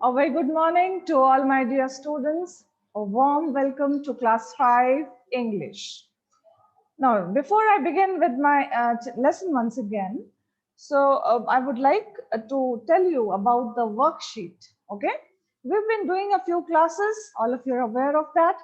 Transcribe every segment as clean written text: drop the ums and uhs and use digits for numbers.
A very good morning to all my dear students. A warm welcome to class 5 English. Now, before I begin with my lesson once again, I would like to tell you about the worksheet. Okay, we've been doing a few classes, all of you are aware of that.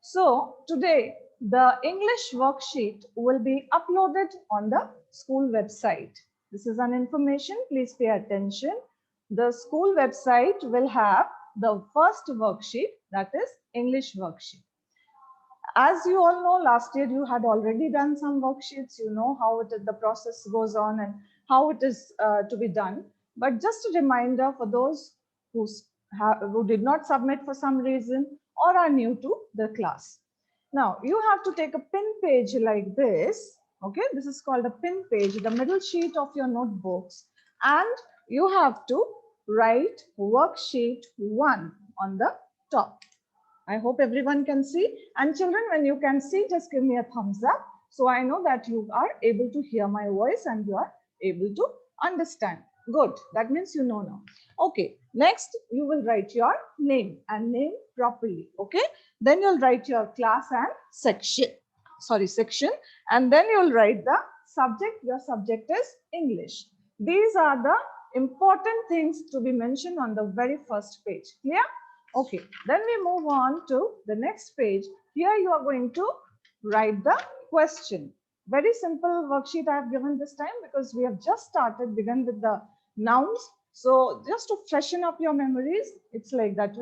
So, today the English worksheet will be uploaded on the school website. This is an information, please pay attention. The school website will have the first worksheet, that is English worksheet. As you all know, last year you had already done some worksheets. You know how the process goes on and how it is to be done. But just a reminder for those who did not submit for some reason or are new to the class. Now, you have to take a pin page like this. Okay, this is called a pin page, the middle sheet of your notebooks. And you have to write worksheet 1 on the top. I hope everyone can see. And children, when you can see, just give me a thumbs up. So I know that you are able to hear my voice and you are able to understand. Good. That means you know now. Okay. Next, you will write your name and name properly. Okay. Then you'll write your class and section. Section. And then you'll write the subject. Your subject is English. These are the important things to be mentioned on the very first page. Clear? Okay, then we move on to the next page. Here you are going to write the question. Very simple worksheet I have given this time because we have just begun with the nouns. So just to freshen up your memories, it's like that.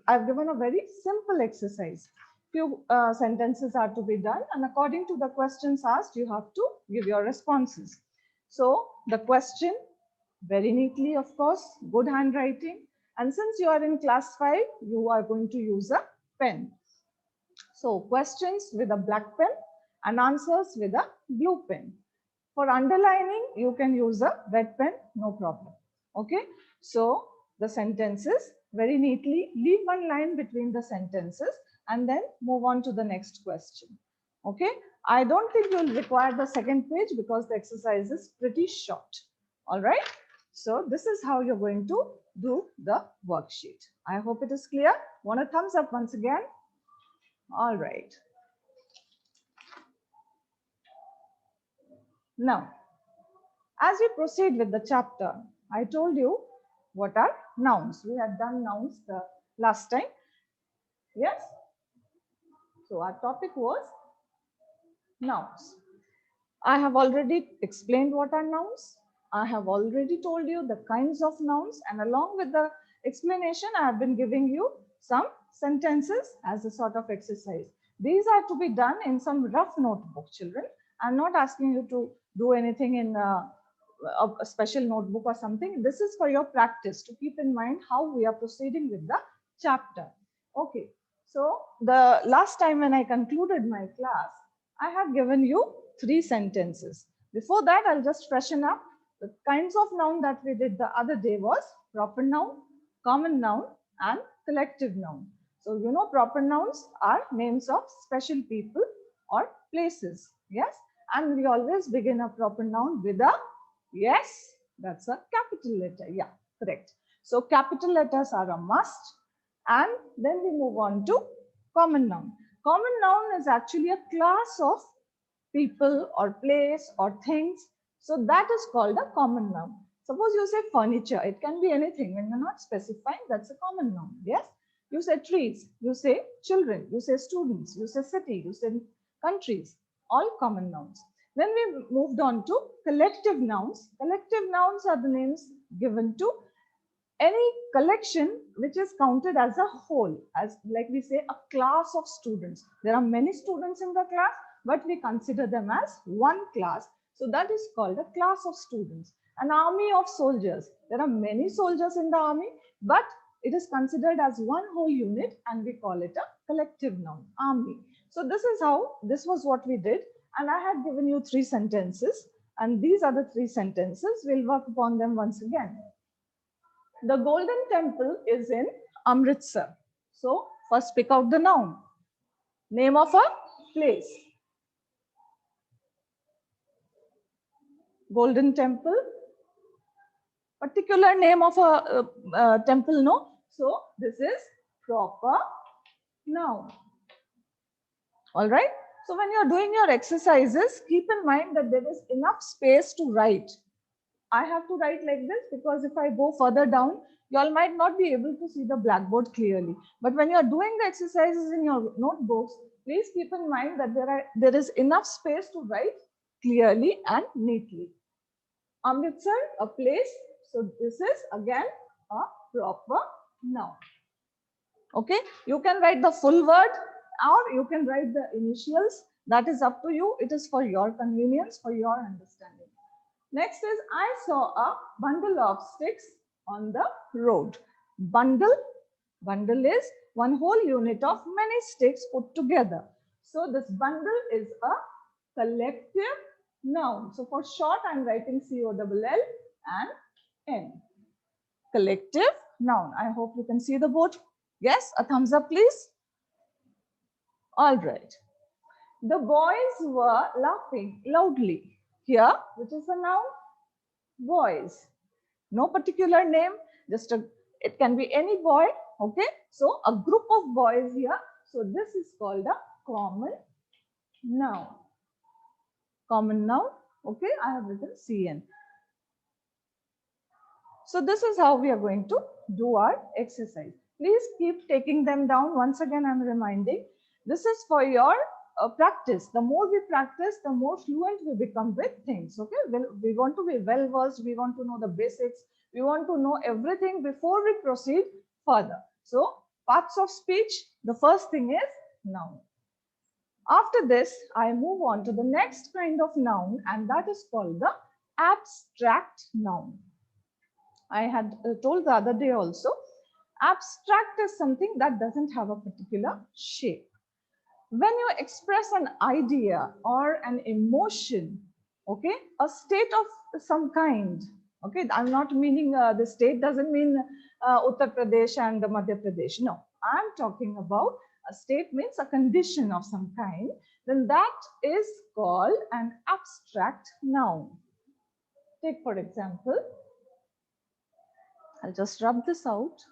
I've given a very simple exercise. Few sentences are to be done, and according to the questions asked, you have to give your responses. So the question, very neatly, of course, good handwriting. And since you are in class 5, you are going to use a pen. So questions with a black pen and answers with a blue pen. For underlining, you can use a red pen, no problem. Okay. So the sentences, very neatly leave one line between the sentences and then move on to the next question. Okay. I don't think you'll require the second page because the exercise is pretty short. All right. So this is how you're going to do the worksheet. I hope it is clear. Want a thumbs up once again? All right. Now, as we proceed with the chapter, I told you what are nouns. We had done nouns the last time. Yes? So our topic was nouns. I have already explained what are nouns. I have already told you the kinds of nouns, and along with the explanation, I have been giving you some sentences as a sort of exercise. These are to be done in some rough notebook, children. I'm not asking you to do anything in a special notebook or something. This is for your practice to keep in mind how we are proceeding with the chapter. Okay, so the last time when I concluded my class, I have given you 3 sentences. Before that, I'll just freshen up. The kinds of noun that we did the other day was proper noun, common noun, and collective noun. So, you know, proper nouns are names of special people or places. Yes. And we always begin a proper noun with a, yes, that's a capital letter. Yeah, correct. So, capital letters are a must. And then we move on to common noun. Common noun is actually a class of people or place or things. So that is called a common noun. Suppose you say furniture, it can be anything. When you're not specifying, that's a common noun. Yes. You say trees, you say children, you say students, you say city, you say countries, all common nouns. Then we moved on to collective nouns. Collective nouns are the names given to any collection which is counted as a whole, as like we say a class of students. There are many students in the class, but we consider them as one class. So that is called a class of students. An army of soldiers. There are many soldiers in the army, but it is considered as one whole unit and we call it a collective noun, army. So this is how, this was what we did. And I had given you 3 sentences, and these are the 3 sentences. We'll work upon them once again. The Golden Temple is in Amritsar. So first pick out the noun. Name of a place. Golden Temple. particular name of a temple, no? So this is proper noun. All right. So when you're doing your exercises, keep in mind that there is enough space to write. I have to write like this because if I go further down, you all might not be able to see the blackboard clearly. But when you're doing the exercises in your notebooks, please keep in mind that there is enough space to write clearly and neatly. Amritsar, a place. So this is again a proper noun. Okay, you can write the full word or you can write the initials. That is up to you. It is for your convenience, for your understanding. Next is I saw a bundle of sticks on the road. Bundle, bundle is one whole unit of many sticks put together. So this bundle is a collective noun. So for short, I'm writing COLL and N. Collective noun. I hope you can see the board. Yes, a thumbs up, please. All right. The boys were laughing loudly. Here, which is a noun? Boys. No particular name, just it can be any boy. Okay. So a group of boys here. So this is called a common noun. Common noun. Okay. I have written CN. So this is how we are going to do our exercise. Please keep taking them down. Once again, I'm reminding, this is for your practice. The more we practice, the more fluent we become with things. Okay, well, we want to be well versed. We want to know the basics. We want to know everything before we proceed further. So parts of speech, the first thing is noun. After this, I move on to the next kind of noun, and that is called the abstract noun. I had told the other day also, abstract is something that doesn't have a particular shape. When you express an idea or an emotion, okay, a state of some kind, okay, I'm not meaning the state doesn't mean Uttar Pradesh and Madhya Pradesh. No, I'm talking about a state means a condition of some kind, then that is called an abstract noun. Take for example, I'll just rub this out.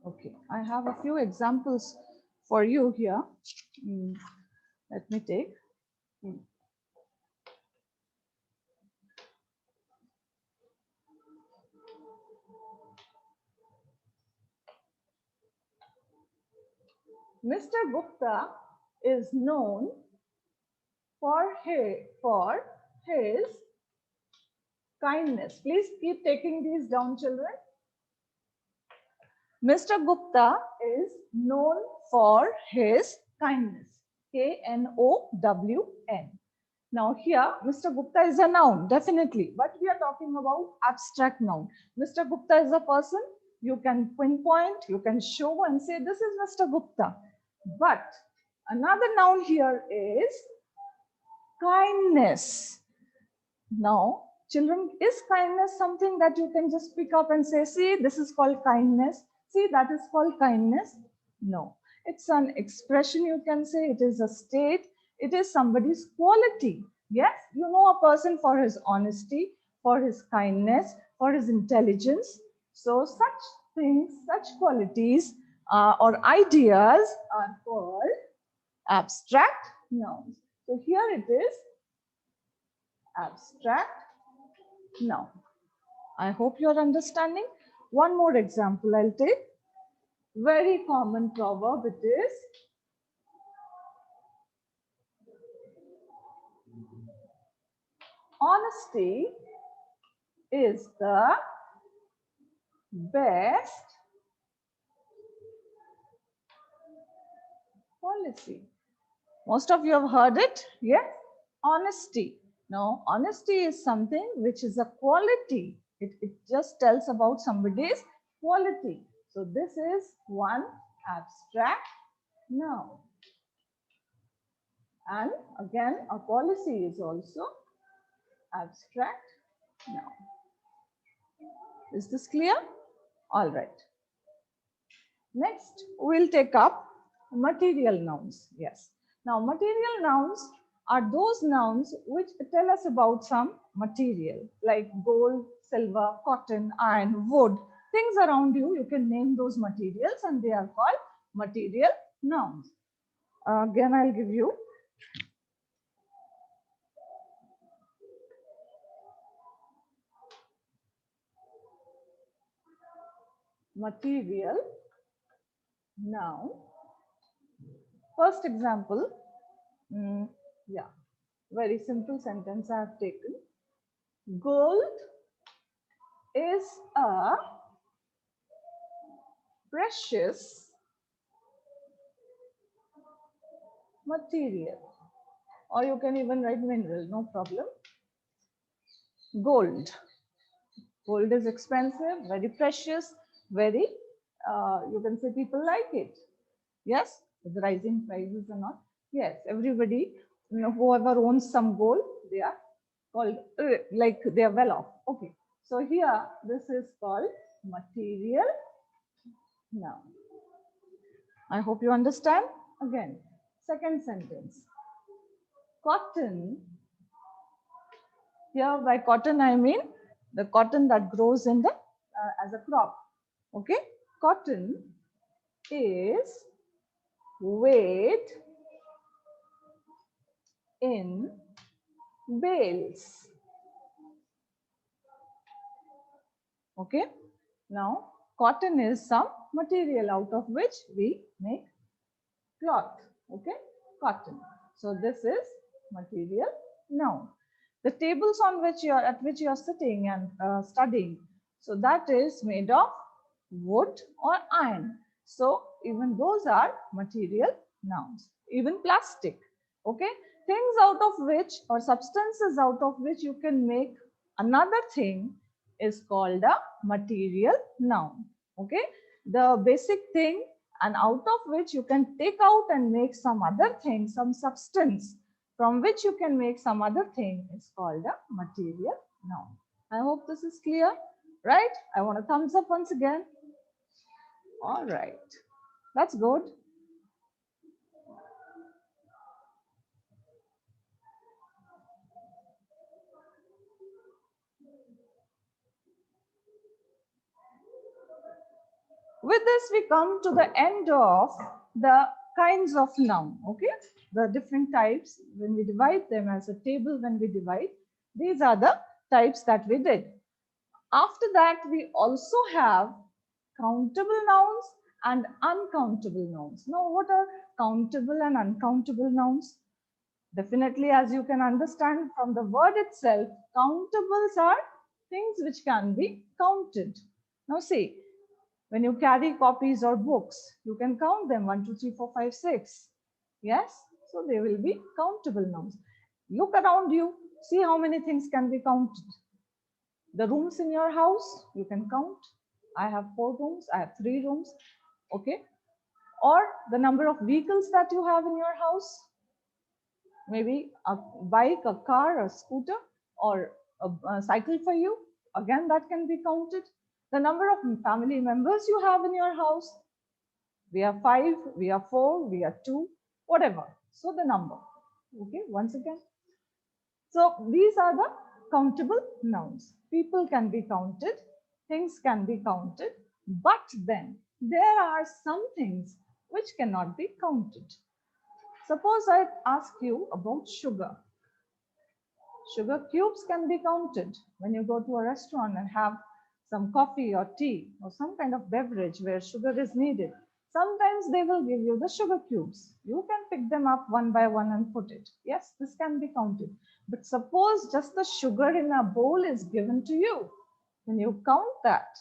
Okay, I have a few examples for you here. Let me take. Mr. Gupta is known for his kindness. Please keep taking these down, children. Mr. Gupta is known for his kindness. KNOWN. Now here, Mr. Gupta is a noun, definitely. But we are talking about abstract noun. Mr. Gupta is a person. You can pinpoint, you can show and say, this is Mr. Gupta. But another noun here is kindness. Now, children, is kindness something that you can just pick up and say, see, this is called kindness. See, that is called kindness. No, it's an expression, you can say. It is a state. It is somebody's quality. Yes, you know a person for his honesty, for his kindness, for his intelligence. So such things, such qualities or ideas are called abstract nouns. So here it is, abstract noun. I hope you're understanding. One more example I'll take. Very common proverb it is. Honesty is the best policy. Most of you have heard it, yes? Honesty. Now, honesty is something which is a quality. It just tells about somebody's quality. So this is one abstract noun. And again, a policy is also abstract noun. Is this clear? All right. Next, we'll take up material nouns. Yes. Now, material nouns are those nouns which tell us about some material like gold, silver, cotton, iron, wood, things around you. You can name those materials and they are called material nouns. Again, I'll give you material noun. First example, yeah, very simple sentence I have taken. Gold is a precious material, or you can even write mineral, no problem. Gold. Gold is expensive, very precious, very, you can say people like it. Yes, with rising prices and all. Yes, everybody, whoever owns some gold, they are called, like they are well off. Okay, so here this is called material noun. I hope you understand. Again, second sentence. Cotton. Here by cotton I mean the cotton that grows in the as a crop. Okay, cotton is weighed in bales. Okay, now cotton is some material out of which we make cloth. Okay, cotton. So this is material noun. The tables on which you are at which you are sitting and studying, so that is made of wood or iron. So even those are material nouns. Even plastic. Okay, things out of which or substances out of which you can make another thing is called a material noun. Okay, the basic thing and out of which you can take out and make some other thing, some substance from which you can make some other thing is called a material noun. I hope this is clear, right? I want a thumbs up once again. All right, that's good. With this, we come to the end of the kinds of noun, okay? The different types, when we divide them as a table, when we divide, these are the types that we did. After that, we also have countable nouns and uncountable nouns. Now, what are countable and uncountable nouns? Definitely, as you can understand from the word itself, countables are things which can be counted. Now, see, when you carry copies or books, you can count them 1, 2, 3, 4, 5, 6. Yes, so they will be countable nouns. Look around you, see how many things can be counted. The rooms in your house, you can count. I have 4 rooms, I have 3 rooms. Okay, or the number of vehicles that you have in your house, maybe a bike, a car, a scooter, or a cycle for you. Again, that can be counted. The number of family members you have in your house. We are 5, we are 4, we are 2, whatever. So the number. Okay, once again. So these are the countable nouns. People can be counted, things can be counted, but then there are some things which cannot be counted. Suppose I ask you about sugar. Sugar cubes can be counted when you go to a restaurant and have some coffee or tea or some kind of beverage where sugar is needed. Sometimes they will give you the sugar cubes. You can pick them up one by one and put it. Yes, this can be counted. But suppose just the sugar in a bowl is given to you. Can you count that?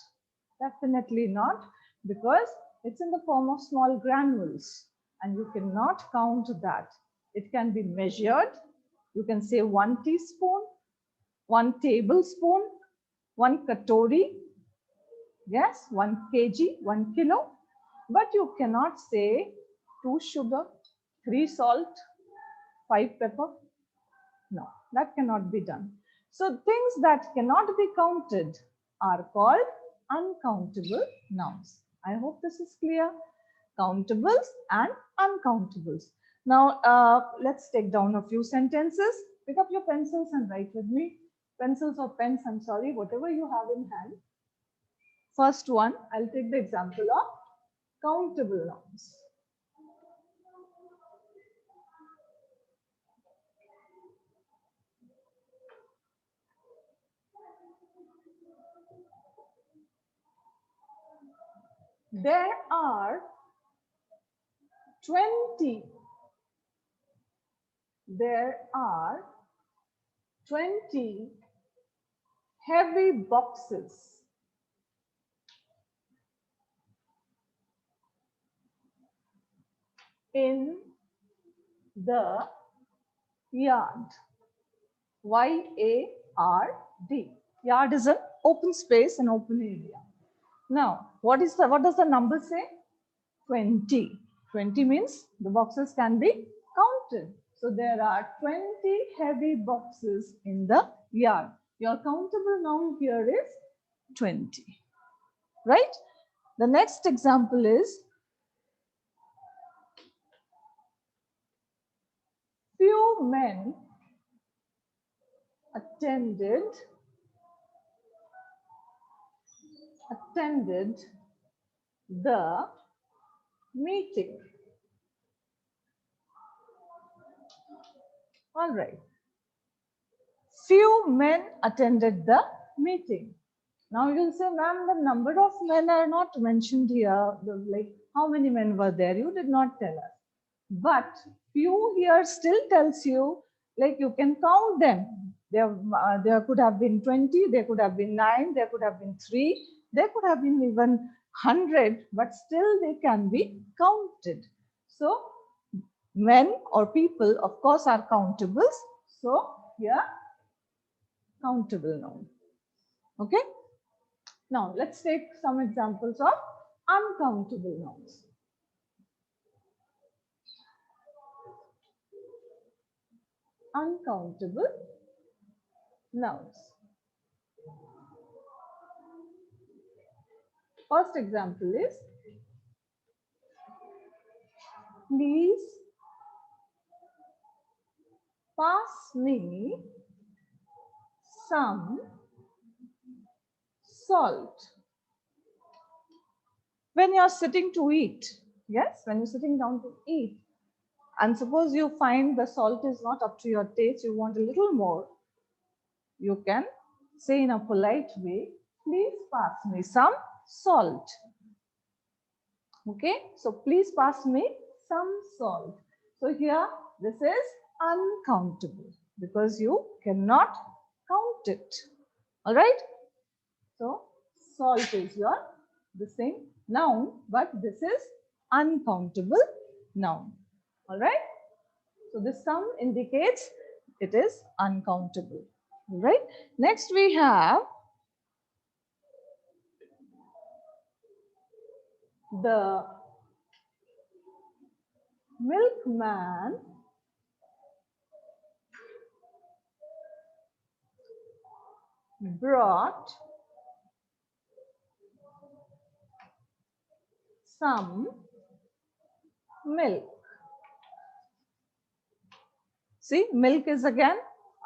Definitely not, because it's in the form of small granules and you cannot count that. It can be measured. You can say 1 teaspoon, 1 tablespoon, 1 katori, yes, 1 kg, 1 kilo, but you cannot say 2 sugar, 3 salt, 5 pepper? No, that cannot be done. So things that cannot be counted are called uncountable nouns. I hope this is clear. Countables and uncountables. Now, let's take down a few sentences. Pick up your pencils and write with me. Pencils or pens, I'm sorry, whatever you have in hand. First one, I'll take the example of countable nouns. There are 20. There are 20 heavy boxes in the yard. Y-A-R-D. Yard is an open space, an open area. Now, what does the number say? 20. 20 means the boxes can be counted. So there are 20 heavy boxes in the yard. Your countable noun here is 20. Right? The next example is few men attended the meeting. All right. Few men attended the meeting. Now you'll say, ma'am, the number of men are not mentioned here. Like, how many men were there? You did not tell us. But few here still tells you, like, you can count them. There could have been 20, there could have been 9, there could have been 3, there could have been even 100, but still they can be counted. So men or people, of course, are countables. So here, countable noun. Okay. Now let's take some examples of uncountable nouns. Uncountable nouns. First example is, please pass me some salt. When you're sitting to eat, yes, when you're sitting down to eat, and suppose you find the salt is not up to your taste, you want a little more, you can say in a polite way, please pass me some salt. Okay, so please pass me some salt. So here, this is uncountable because you cannot count it. All right. So salt is the same noun, but this is uncountable noun. All right. So this sum indicates it is uncountable. All right. Next we have the milkman brought some milk. See, milk is again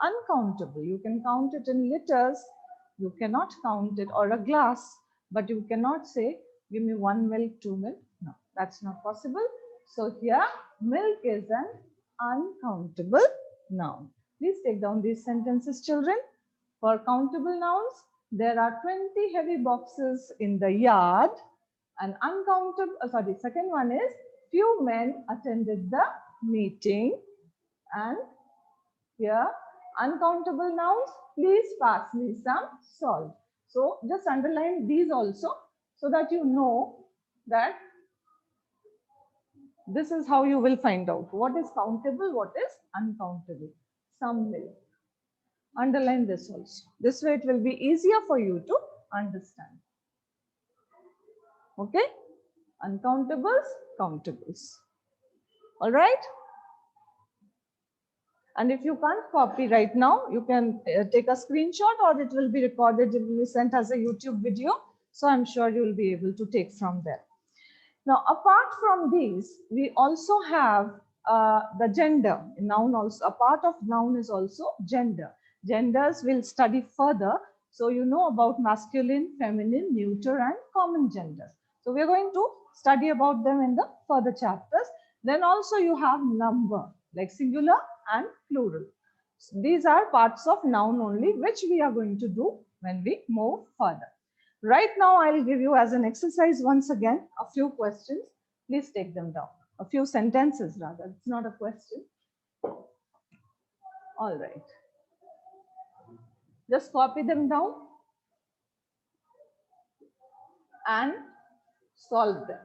uncountable. You can count it in liters. You cannot count it, or a glass, but you cannot say, give me 1 milk, 2 milk. No, that's not possible. So here, milk is an uncountable noun. Please take down these sentences, children. For countable nouns, there are 20 heavy boxes in the yard. And uncountable, second one is, few men attended the meeting. And here, uncountable nouns, please pass me some salt. So just underline these also so that you know that this is how you will find out what is countable, what is uncountable. Some milk. Underline this also. This way it will be easier for you to understand. Okay? Uncountables, countables. All right? And if you can't copy right now, you can take a screenshot, or it will be recorded and will be sent as a YouTube video. So I'm sure you will be able to take from there. Now, apart from these, we also have the gender. Noun also, a part of noun is also gender. Genders we'll study further. So you know about masculine, feminine, neuter, and common gender. So we're going to study about them in the further chapters. Then also you have number, like singular and plural. So these are parts of noun only, which we are going to do when we move further. Right now, I'll give you as an exercise once again a few questions. Please take them down. A few sentences rather. It's not a question. All right. Just copy them down and solve them.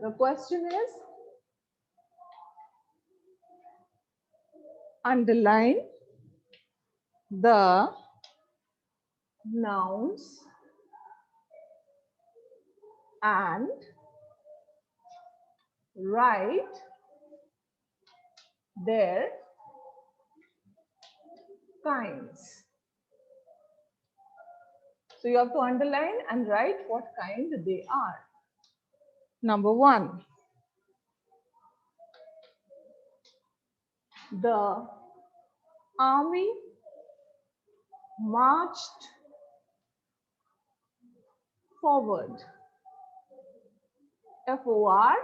The question is, underline the nouns and write their kinds. So you have to underline and write what kind they are. Number 1. The army marched forward. F-O-R-W-A-R-D.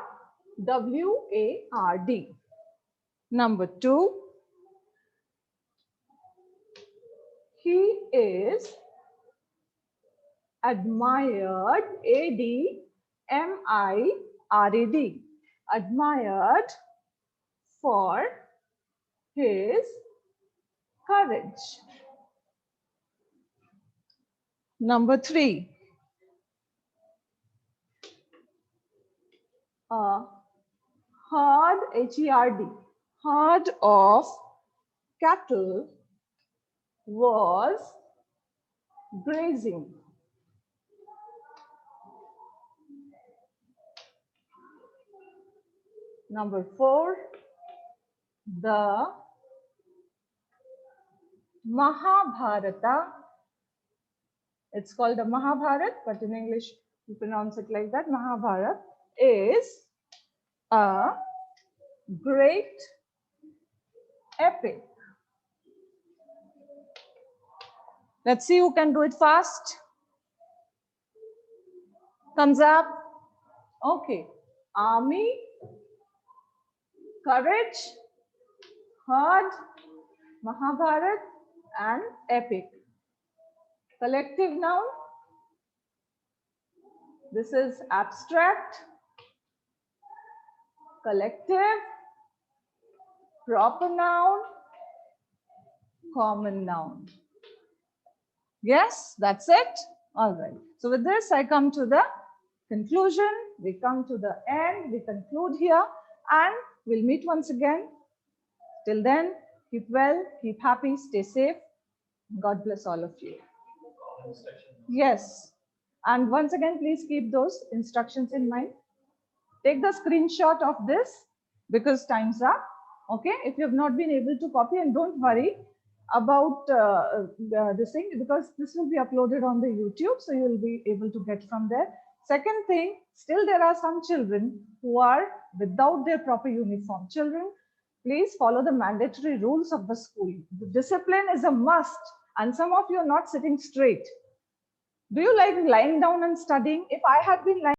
Number 2. He is admired. A-D-M-I-R-E-D. Admired for his courage. Number 3. A herd, H-E-R-D, herd of cattle was grazing. Number 4. The Mahabharata, it's called the Mahabharat, but in English you pronounce it like that, Mahabharat, is a great epic. Let's see who can do it fast. Thumbs up. Okay. Army, courage, herd, Mahabharat, and epic. Collective noun. This is abstract, collective, proper noun, common noun. Yes, that's it. All right. So with this, I come to the conclusion. We come to the end. We conclude here, and we'll meet once again. Till then, keep well, keep happy, stay safe. God bless all of you. Yes. And once again, please keep those instructions in mind. Take the screenshot of this because time's up. Okay. If you have not been able to copy, and don't worry about this thing, because this will be uploaded on the YouTube, so you will be able to get from there. Second thing, still there are some children who are without their proper uniform. Children, please follow the mandatory rules of the school. The discipline is a must, and some of you are not sitting straight. Do you like lying down and studying? If I had been lying